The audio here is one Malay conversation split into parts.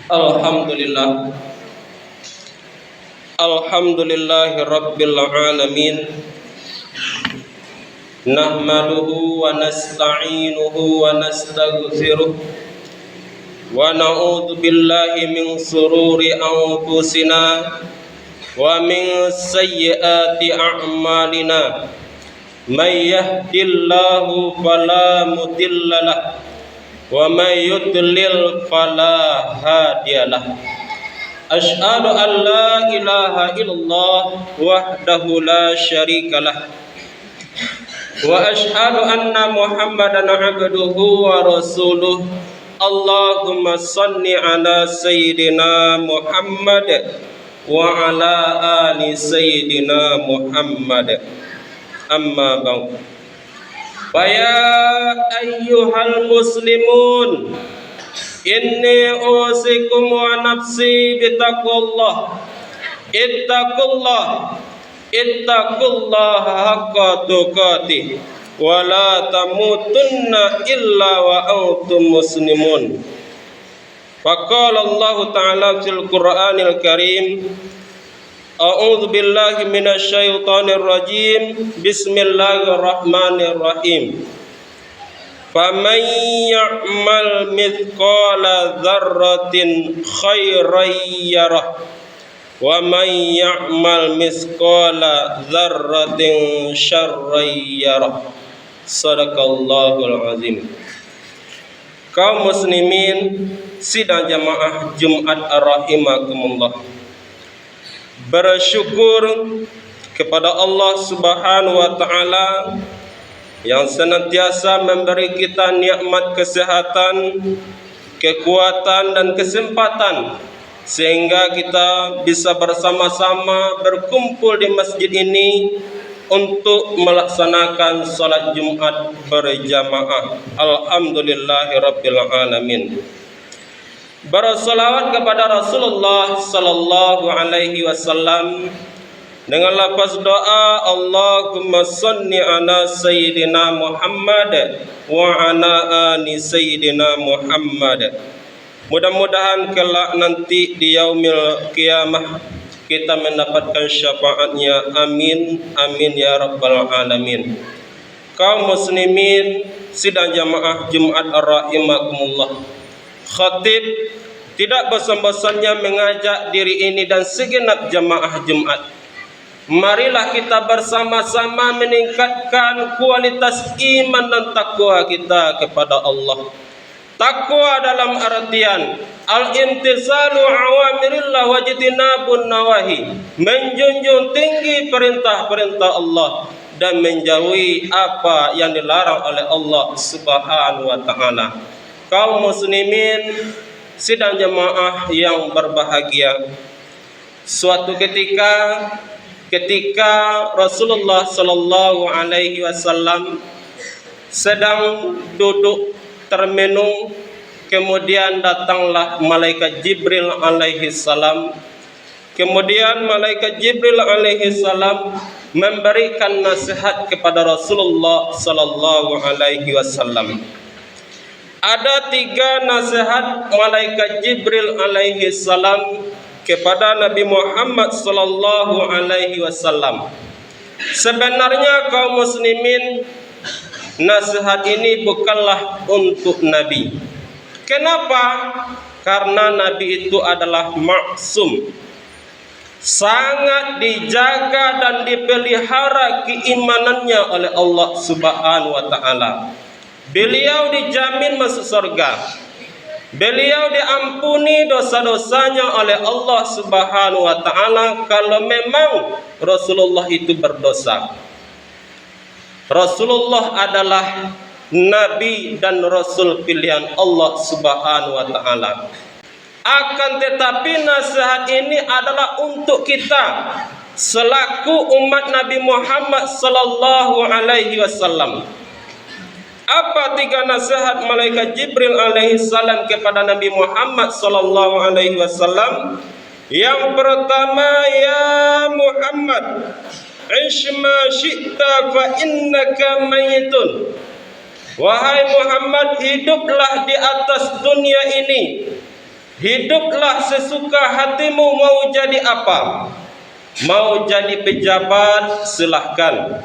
Alhamdulillah. Alhamdulillahi Rabbil Alamin. Nahmaduhu wa nasta'inuhu wa nastaghfiruh. Wa na'udzu billahi min sururi anfusina wa min sayyiati a'malina. May yahdihillahu fala mudhillalah wa may yudlil fala hadiyalah. Asyhadu an la ilaha illallah wahdahu la syarikalah wa asyhadu anna Muhammadan abduhu wa rasuluh. Allahumma salli ala sayyidina Muhammad wa ala ali sayyidina Muhammad. Amma ba'd. Fa ya ayyuhal muslimun, inni usikum wa nafsi bitaqullah. Ittaqullaha haqqa tuqatih wa la tamutunna illa wa antum muslimun. Faqala Allah Ta'ala fil Qur'anil Karim, a'udzu billahi minasy syaithanir rajim. Bismillahirrahmanirrahim. Faman ya'mal mithqala dzarratin khairan yarah wa man ya'mal mithqala dzarratin syarran yarah. Shadaqallahul azim. Kaum muslimin sidang jamaah Jumat rahimakumullah, bersyukur kepada Allah Subhanahu wa taala yang senantiasa memberi kita nikmat kesehatan, kekuatan dan kesempatan sehingga kita bisa bersama-sama berkumpul di masjid ini untuk melaksanakan salat Jumat berjamaah. Alhamdulillahirabbil alamin. Bersalawat kepada Rasulullah sallallahu alaihi wasallam dengan lafaz doa, Allahumma salli ala sayyidina Muhammad wa ala ali sayyidina Muhammad. Mudah-mudahan kelak nanti di yaumil qiyamah kita mendapatkan syafaatnya. Amin, amin ya rabbal alamin. Kaum muslimin sidang jamaah Jumat rahimakumullah, khatib tidak bosan-bosannya mengajak diri ini dan segenap jamaah Jumat, marilah kita bersama-sama meningkatkan kualitas iman dan takwa kita kepada Allah. Takwa dalam artian al-imtisalu awamirillah wa jitinabun nawahi, menjunjung tinggi perintah-perintah Allah dan menjauhi apa yang dilarang oleh Allah Subhanahu wa taala. Kaum muslimin sidang jamaah yang berbahagia, suatu ketika Rasulullah sallallahu alaihi wasallam sedang duduk termenung, kemudian datanglah malaikat Jibril alaihi salam. Kemudian malaikat Jibril alaihi salam memberikan nasihat kepada Rasulullah sallallahu alaihi wasallam. Ada 3 nasihat malaikat Jibril alaihi salam kepada Nabi Muhammad sallallahu alaihi wasallam. Sebenarnya kaum muslimin, nasihat ini bukanlah untuk Nabi. Kenapa? Karena Nabi itu adalah maksum, sangat dijaga dan dipelihara keimanannya oleh Allah Subhanahu wa taala. Beliau dijamin masuk surga. Beliau diampuni dosa-dosanya oleh Allah Subhanahu wa taala kalau memang Rasulullah itu berdosa. Rasulullah adalah nabi dan rasul pilihan Allah Subhanahu wa taala. Akan tetapi nasihat ini adalah untuk kita selaku umat Nabi Muhammad sallallahu alaihi wasallam. Apa 3 nasihat malaikat Jibril alaihi salam kepada Nabi Muhammad sallallahu alaihi wasallam? Yang pertama, ya Muhammad, ish ma syi'ta fa innaka mayitun. Wahai Muhammad, hiduplah di atas dunia ini Hiduplah sesuka hatimu. Mau jadi apa? Mau jadi pejabat, silahkan.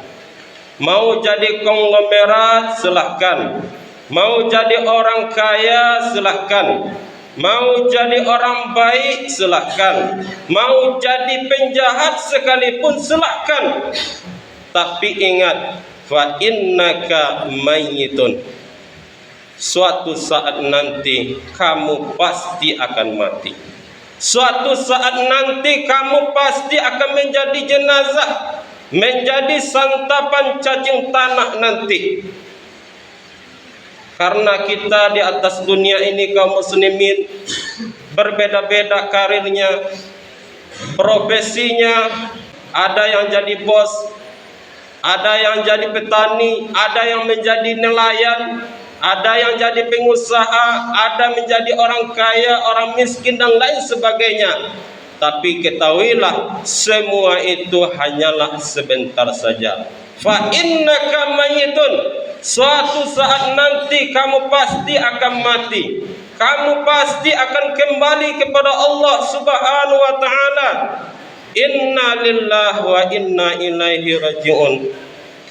Mau jadi konglomerat, silahkan. Mau jadi orang kaya, silahkan. Mau jadi orang baik, silahkan. Mau jadi penjahat sekalipun, silahkan. Tapi ingat, fa innaka mayyitun. Suatu saat nanti kamu pasti akan mati. Suatu saat nanti kamu pasti akan menjadi jenazah, menjadi santapan cacing tanah nanti. Karena kita di atas dunia ini kaum muslimin berbeda-beda karirnya, profesinya. Ada yang jadi bos, ada yang jadi petani, ada yang menjadi nelayan, ada yang jadi pengusaha, ada menjadi orang kaya, orang miskin dan lain sebagainya. Tapi ketahuilah, semua itu hanyalah sebentar saja. Fa innaka mayyitun. Suatu saat nanti kamu pasti akan mati. Kamu pasti akan kembali kepada Allah Subhanahu wa taala. Inna lillahi wa inna ilaihi rajiun.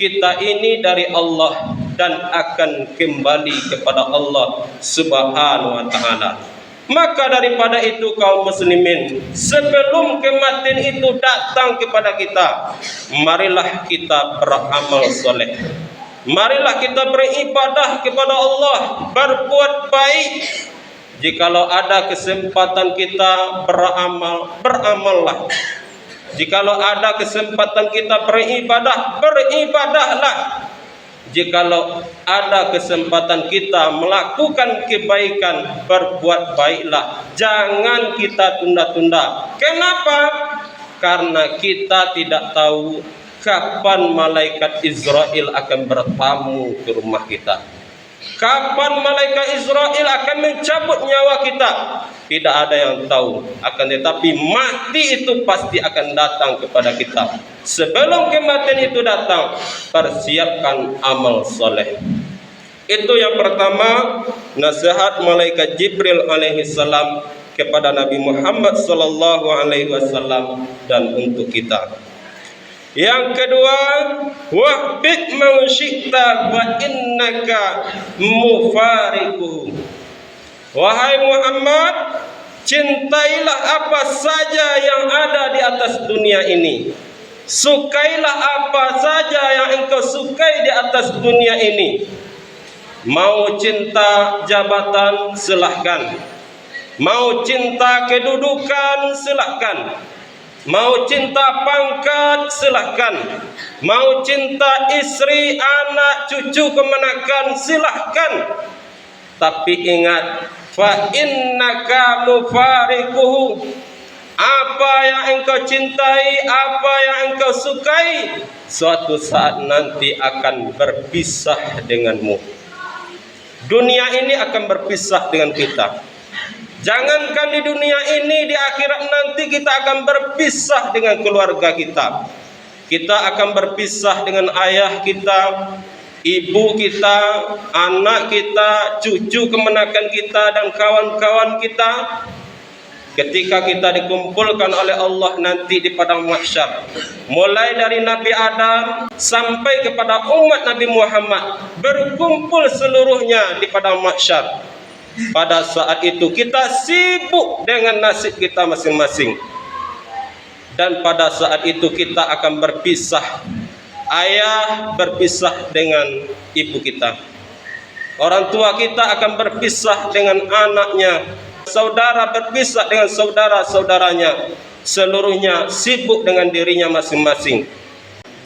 Kita ini dari Allah dan akan kembali kepada Allah Subhanahu wa taala. Maka daripada itu kaum muslimin, sebelum kematian itu datang kepada kita, marilah kita beramal soleh. Marilah kita beribadah kepada Allah, berbuat baik. Jikalau ada kesempatan kita beramal, beramallah. Jikalau ada kesempatan kita beribadah, beribadahlah. Jikalau ada kesempatan kita melakukan kebaikan, berbuat baiklah. Jangan kita tunda-tunda. Kenapa? Karena kita tidak tahu kapan malaikat Israel akan bertamu ke rumah kita. Kapan malaikat Israel akan mencabut nyawa kita? Tidak ada yang tahu. Akan tetapi mati itu pasti akan datang kepada kita. Sebelum kematian itu datang, persiapkan amal soleh. Itu yang pertama, nasihat malaikat Jibril alaihi salam kepada Nabi Muhammad sallallahu alaihi wasallam dan untuk kita. Yang kedua, wahbib man syi'ta wa innaka mufariquhu. Wahai Muhammad, cintailah apa saja yang ada di atas dunia ini. Sukailah apa saja yang engkau sukai di atas dunia ini. Mau cinta jabatan, silahkan. Mau cinta kedudukan, silahkan. Mau cinta pangkat, silahkan. Mau cinta istri, anak, cucu, kemenakan, silahkan. Tapi ingat, fa innaka mufariquhu. Apa yang engkau cintai, apa yang engkau sukai, suatu saat nanti akan berpisah denganmu. Dunia ini akan berpisah dengan kita. Jangankan di dunia ini, di akhirat nanti kita akan berpisah dengan keluarga kita. Kita akan berpisah dengan ayah kita, ibu kita, anak kita, cucu kemenakan kita, dan kawan-kawan kita. Ketika kita dikumpulkan oleh Allah nanti di padang mahsyar, mulai dari Nabi Adam sampai kepada umat Nabi Muhammad, berkumpul seluruhnya di padang mahsyar. Pada saat itu kita sibuk dengan nasib kita masing-masing. Dan pada saat itu kita akan berpisah. Ayah berpisah dengan ibu kita. Orang tua kita akan berpisah dengan anaknya. Saudara berpisah dengan saudara-saudaranya. Seluruhnya sibuk dengan dirinya masing-masing.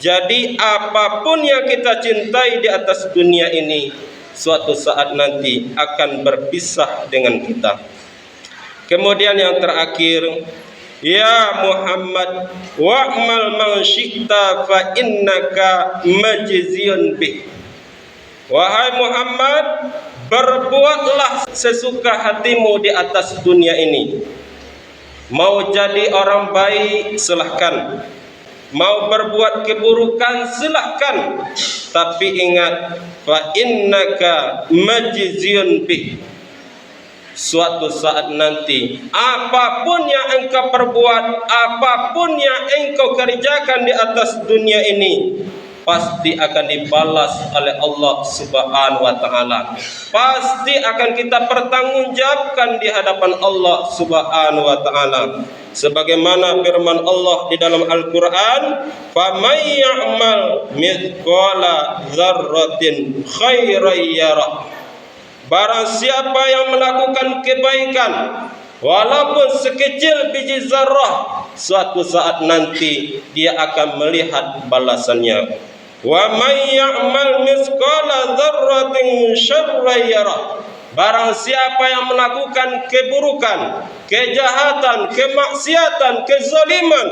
Jadi apapun yang kita cintai di atas dunia ini, suatu saat nanti akan berpisah dengan kita. Kemudian yang terakhir, ya Muhammad, wa'mal man syi'ta fa innaka majziyun bih. Wahai Muhammad, berbuatlah sesuka hatimu di atas dunia ini. Mau jadi orang baik, silahkan. Mau berbuat keburukan, silahkan. Tapi ingat, fa innaka majziyun bih. suatu saat nanti apapun yang engkau perbuat, apapun yang engkau kerjakan di atas dunia ini, pasti akan dibalas oleh Allah Subhanahu wa taala. Pasti akan kita pertanggungjawabkan di hadapan Allah Subhanahu wa taala. Sebagaimana firman Allah di dalam Al-Qur'an, "Faman ya'mal mithqala dzarratin khairan yarah." Barang siapa yang melakukan kebaikan walaupun sekecil biji zarrah, suatu saat nanti dia akan melihat balasannya. Wa may ya'mal mithqala dzarratin syarran yarah. Barang siapa yang melakukan keburukan, kejahatan, kemaksiatan, kezaliman,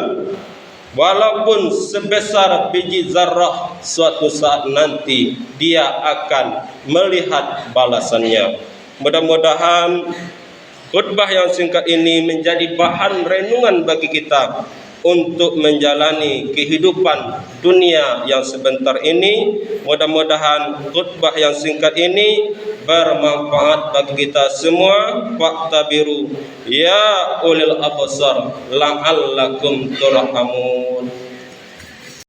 walaupun sebesar biji zarrah, suatu saat nanti dia akan melihat balasannya. Mudah-mudahan khutbah yang singkat ini menjadi bahan renungan bagi kita untuk menjalani kehidupan dunia yang sebentar ini. Mudah-mudahan khutbah yang singkat ini bermanfaat bagi kita semua. Fa'tabiru ya ulil absar la'allakum turhamun.